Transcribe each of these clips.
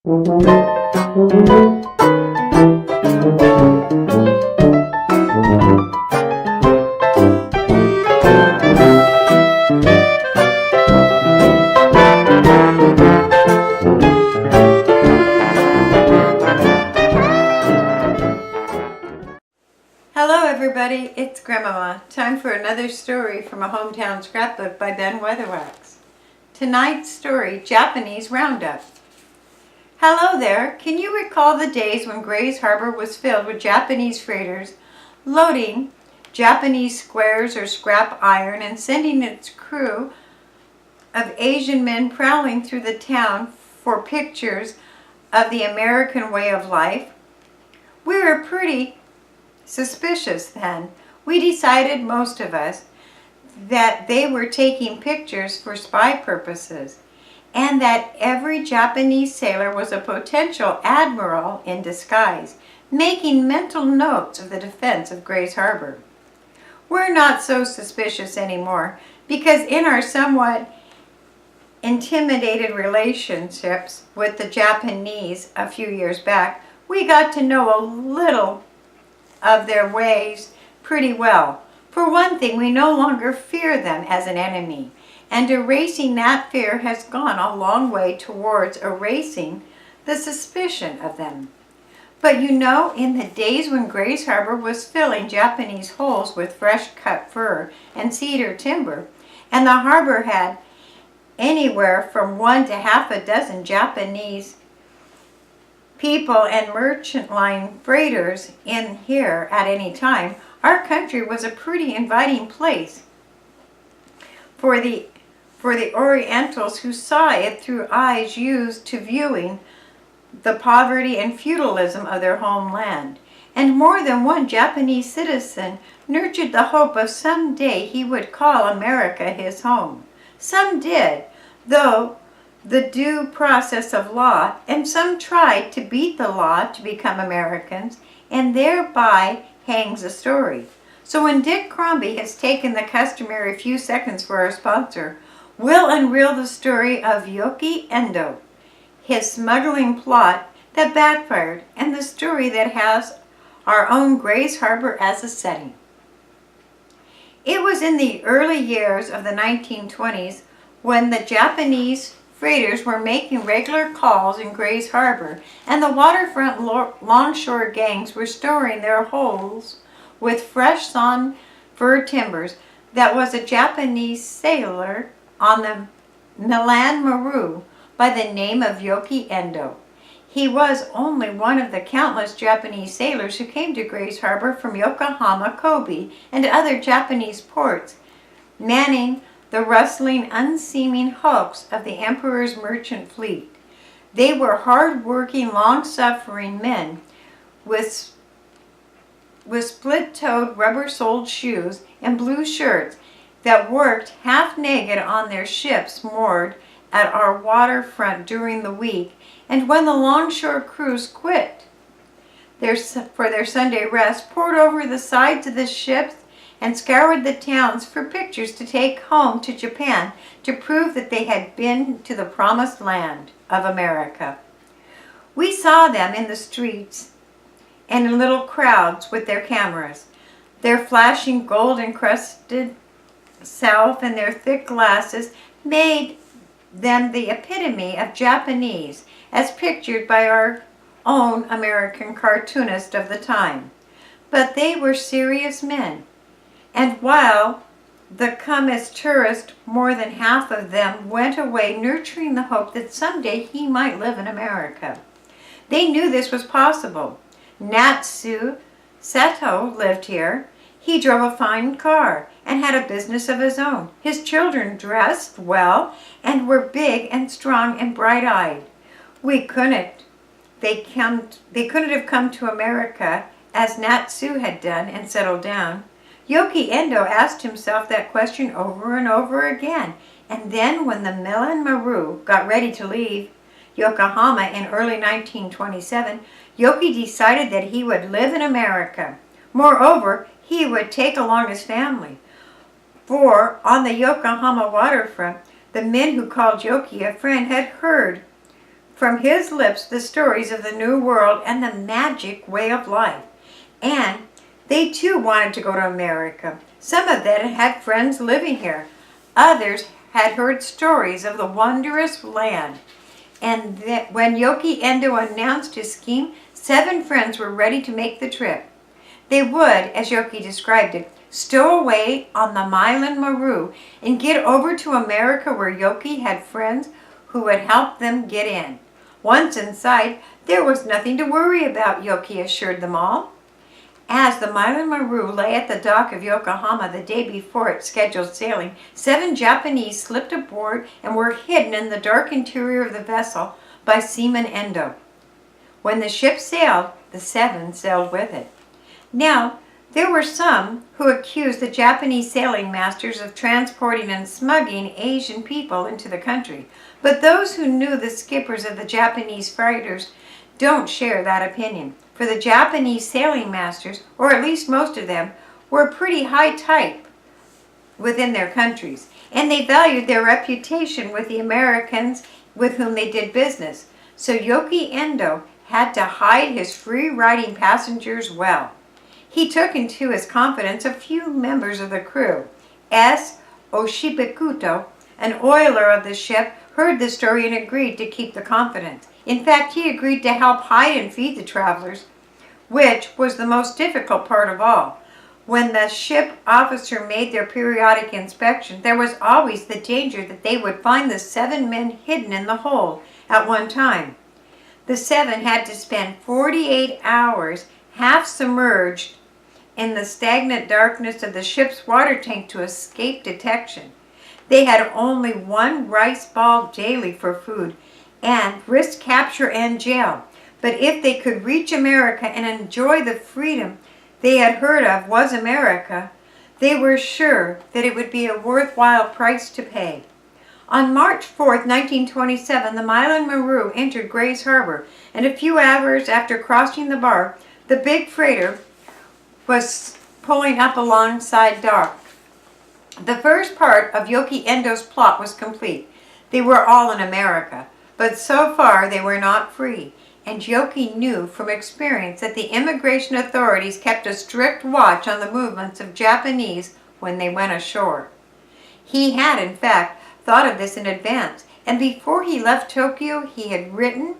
Hello everybody, it's Grandmama. Time for another story from a hometown scrapbook by Ben Weatherwax. Tonight's story, Japanese Roundup. Hello there, can you recall the days when Grays Harbor was filled with Japanese freighters loading Japanese squares or scrap iron and sending its crew of Asian men prowling through the town for pictures of the American way of life? We were pretty suspicious then. We decided, most of us, that they were taking pictures for spy purposes, and that every Japanese sailor was a potential admiral in disguise, making mental notes of the defense of Grays Harbor. We're not so suspicious anymore, because in our somewhat intimidated relationships with the Japanese a few years back, we got to know a little of their ways pretty well. For one thing, we no longer fear them as an enemy, and erasing that fear has gone a long way towards erasing the suspicion of them. But you know, in the days when Grays Harbor was filling Japanese holes with fresh cut fur and cedar timber, and the harbor had anywhere from 1 to half a dozen Japanese people and merchant line freighters in here at any time, our country was a pretty inviting place for the Orientals who saw it through eyes used to viewing the poverty and feudalism of their homeland. And more than one Japanese citizen nurtured the hope of someday he would call America his home. Some did, though the due process of law, and some tried to beat the law to become Americans, and thereby hangs a story. So when Dick Crombie has taken the customary few seconds for our sponsor, we'll unreel the story of Yoki Endo, his smuggling plot that backfired, and the story that has our own Grays Harbor as a setting. It was in the early years of the 1920s when the Japanese freighters were making regular calls in Grays Harbor, and the waterfront longshore gangs were storing their holds with fresh sawn fir timbers. That was a Japanese sailor on the Milan Maru by the name of Yoki Endo. He was only one of the countless Japanese sailors who came to Grays Harbor from Yokohama, Kobe, and other Japanese ports, manning the rustling, unseeming hulks of the Emperor's merchant fleet. They were hard-working, long-suffering men with split-toed, rubber-soled shoes and blue shirts that worked half-naked on their ships moored at our waterfront during the week, and when the longshore crews quit for their Sunday rest, poured over the sides of the ships and scoured the towns for pictures to take home to Japan to prove that they had been to the promised land of America. We saw them in the streets and in little crowds with their cameras. Their flashing gold-encrusted self and their thick glasses made them the epitome of Japanese, as pictured by our own American cartoonist of the time. But they were serious men. And while they come as tourists, more than half of them went away nurturing the hope that someday he might live in America. They knew this was possible. Natsu Seto lived here. He drove a fine car and had a business of his own. His children dressed well and were big and strong and bright-eyed. They couldn't have come to America as Natsu had done and settled down. Yoki Endo asked himself that question over and over again, and then when the Milan Maru got ready to leave Yokohama in early 1927, Yoki decided that he would live in America. Moreover, he would take along his family. For on the Yokohama waterfront, the men who called Yoki a friend had heard from his lips the stories of the New World and the magic way of life. And they too wanted to go to America. Some of them had friends living here. Others had heard stories of the wondrous land. And when Yoki Endo announced his scheme, 7 friends were ready to make the trip. They would, as Yoki described it, stow away on the Milan Maru and get over to America, where Yoki had friends who would help them get in. Once inside, there was nothing to worry about, Yoki assured them all. As the Milan Maru lay at the dock of Yokohama the day before its scheduled sailing, 7 Japanese slipped aboard and were hidden in the dark interior of the vessel by Seaman Endo. When the ship sailed, the 7 sailed with it. Now, there were some who accused the Japanese sailing masters of transporting and smuggling Asian people into the country, but those who knew the skippers of the Japanese freighters don't share that opinion. For the Japanese sailing masters, or at least most of them, were pretty high type within their countries, and they valued their reputation with the Americans with whom they did business. So Yoki Endo had to hide his free-riding passengers well. He took into his confidence a few members of the crew. S. Oshibekuto, an oiler of the ship, heard the story and agreed to keep the confidence. In fact, he agreed to help hide and feed the travelers, which was the most difficult part of all. When the ship officer made their periodic inspection, there was always the danger that they would find the 7 men hidden in the hold at one time. The 7 had to spend 48 hours half submerged in the stagnant darkness of the ship's water tank to escape detection. They had only 1 rice ball daily for food and risked capture and jail. But if they could reach America and enjoy the freedom they had heard of was America, they were sure that it would be a worthwhile price to pay. On March 4th, 1927, the Milan Maru entered Grays Harbor, and a few hours after crossing the bar, the big freighter was pulling up alongside dock. The first part of Yoki Endo's plot was complete. They were all in America. But so far they were not free, and Yoki knew from experience that the immigration authorities kept a strict watch on the movements of Japanese when they went ashore. He had, in fact, thought of this in advance, and before he left Tokyo, he had written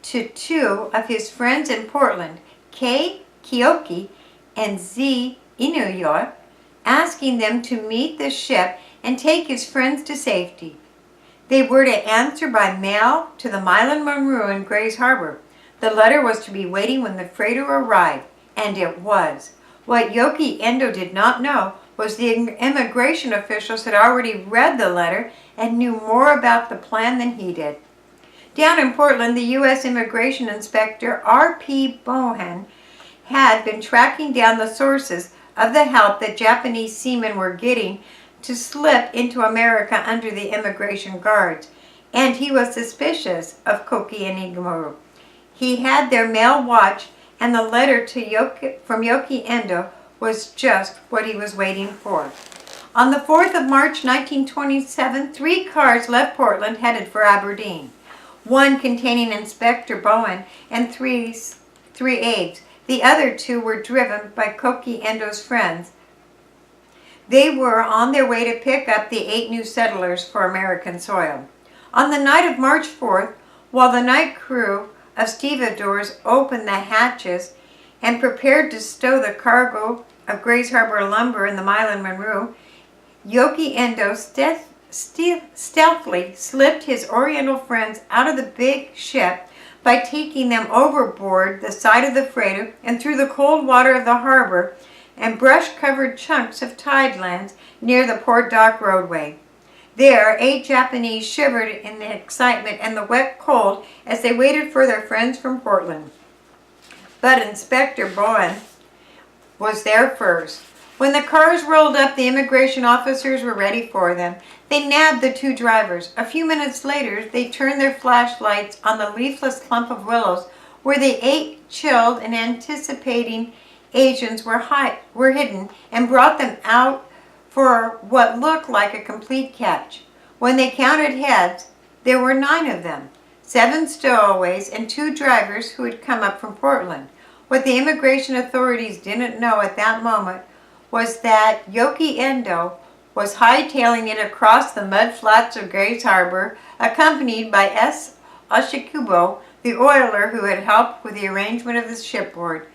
to 2 of his friends in Portland, Kei Kiyoki and Z Inuyo, asking them to meet the ship and take his friends to safety. They were to answer by mail to the Milan Maru in Grays Harbor. The letter was to be waiting when the freighter arrived, and it was. What Yoki Endo did not know was the immigration officials had already read the letter and knew more about the plan than he did. Down in Portland, the U.S. Immigration Inspector R.P. Bohan had been tracking down the sources of the help that Japanese seamen were getting to slip into America under the immigration guards, and he was suspicious of Koki and Igamaru. He had their mail watched, and the letter from Yoki Endo was just what he was waiting for. On the 4th of March 1927, 3 cars left Portland headed for Aberdeen, 1 containing Inspector Bowen and 3 aides. The other 2 were driven by Koki Endo's friends. They were on their way to pick up the 8 new settlers for American soil. On the night of March 4th, while the night crew of stevedores opened the hatches and prepared to stow the cargo of Grays Harbor lumber in the Milan Maru, Yoki Endo stealthily slipped his Oriental friends out of the big ship by taking them overboard the side of the freighter and through the cold water of the harbor and brush-covered chunks of tidelands near the port dock roadway. There, 8 Japanese shivered in the excitement and the wet cold as they waited for their friends from Portland. But Inspector Bowen was there first. When the cars rolled up, the immigration officers were ready for them. They nabbed the 2 drivers. A few minutes later, they turned their flashlights on the leafless clump of willows where the 8 chilled and anticipating Asians were hidden, and brought them out for what looked like a complete catch. When they counted heads, there were 9 of them. 7 stowaways, and 2 drivers who had come up from Portland. What the immigration authorities didn't know at that moment was that Yoki Endo was hightailing it across the mud flats of Grays Harbor, accompanied by S. Oshikubo, the oiler who had helped with the arrangement of the shipboard.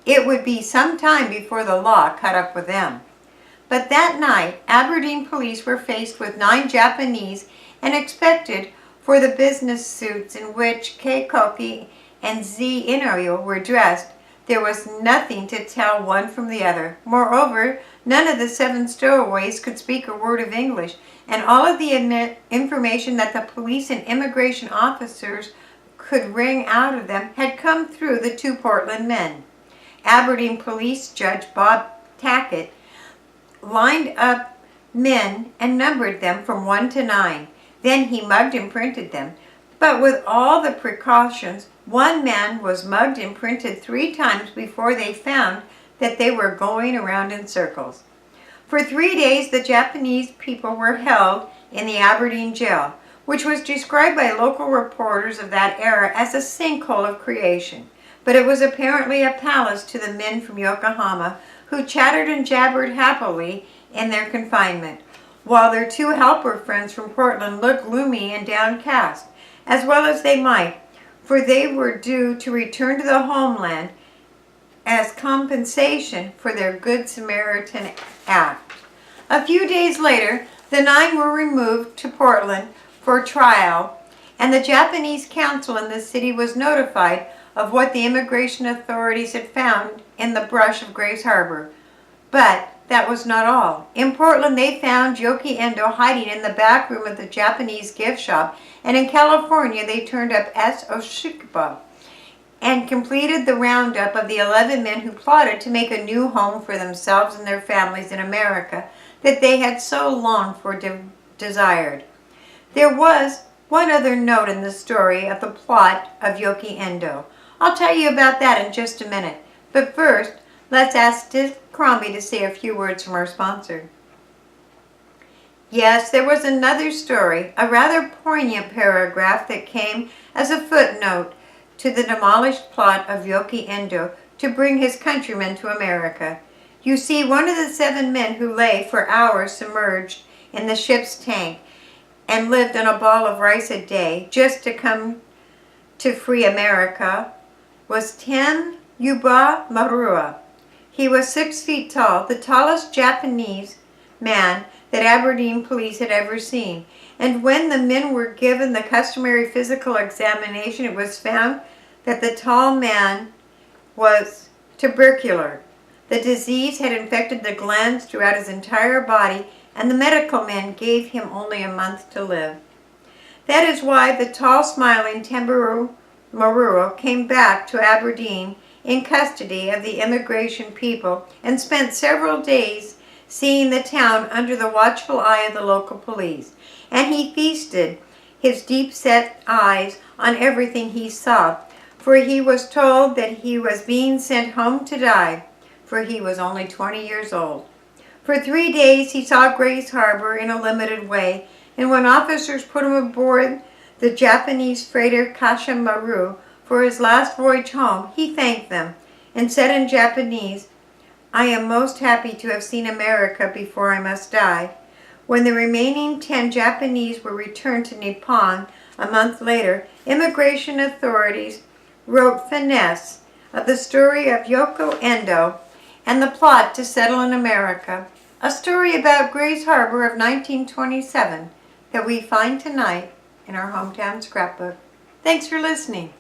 It would be some time before the law caught up with them. But that night, Aberdeen police were faced with 9 Japanese and expected for the business suits in which Keikoki and Z. Inoue were dressed. There was nothing to tell one from the other. Moreover, none of the 7 stowaways could speak a word of English, and all of the information that the police and immigration officers could wring out of them had come through the 2 Portland men. Aberdeen Police Judge Bob Tackett lined up men and numbered them from 1 to 9. Then he mugged and printed them. But with all the precautions, one man was mugged and printed 3 times before they found that they were going around in circles. For 3 days, the Japanese people were held in the Aberdeen jail, which was described by local reporters of that era as a sinkhole of creation. But it was apparently a palace to the men from Yokohama, who chattered and jabbered happily in their confinement, while their 2 helper friends from Portland looked gloomy and downcast, as well as they might, for they were due to return to the homeland as compensation for their Good Samaritan act. A few days later, the 9 were removed to Portland for trial, and the Japanese council in the city was notified of what the immigration authorities had found in the brush of Grays Harbor. But that was not all. In Portland, they found Yoki Endo hiding in the back room of the Japanese gift shop, and in California, they turned up S. Oshikubo and completed the roundup of the 11 men who plotted to make a new home for themselves and their families in America that they had so long for desired. There was one other note in the story of the plot of Yoki Endo. I'll tell you about that in just a minute. But first, let's ask Dick Crombie to say a few words from our sponsor. Yes, there was another story, a rather poignant paragraph that came as a footnote to the demolished plot of Yoki Endo to bring his countrymen to America. You see, one of the 7 men who lay for hours submerged in the ship's tank and lived on a ball of rice a day just to come to free America was Ten Yuba Marua. He was 6 feet tall, the tallest Japanese man that Aberdeen police had ever seen. And when the men were given the customary physical examination, it was found that the tall man was tubercular. The disease had infected the glands throughout his entire body, and the medical men gave him only a month to live. That is why the tall, smiling Tembaru Marua came back to Aberdeen in custody of the immigration people and spent several days seeing the town under the watchful eye of the local police. And he feasted his deep-set eyes on everything he saw, for he was told that he was being sent home to die, for he was only 20 years old. For 3 days he saw Grays Harbor in a limited way, and when officers put him aboard the Japanese freighter Kashamaru for his last voyage home, he thanked them and said in Japanese, "I am most happy to have seen America before I must die." When the remaining 10 Japanese were returned to Nippon a month later, immigration authorities wrote finesse of the story of Yoki Endo and the plot to settle in America, a story about Grays Harbor of 1927 that we find tonight in our Hometown Scrapbook. Thanks for listening.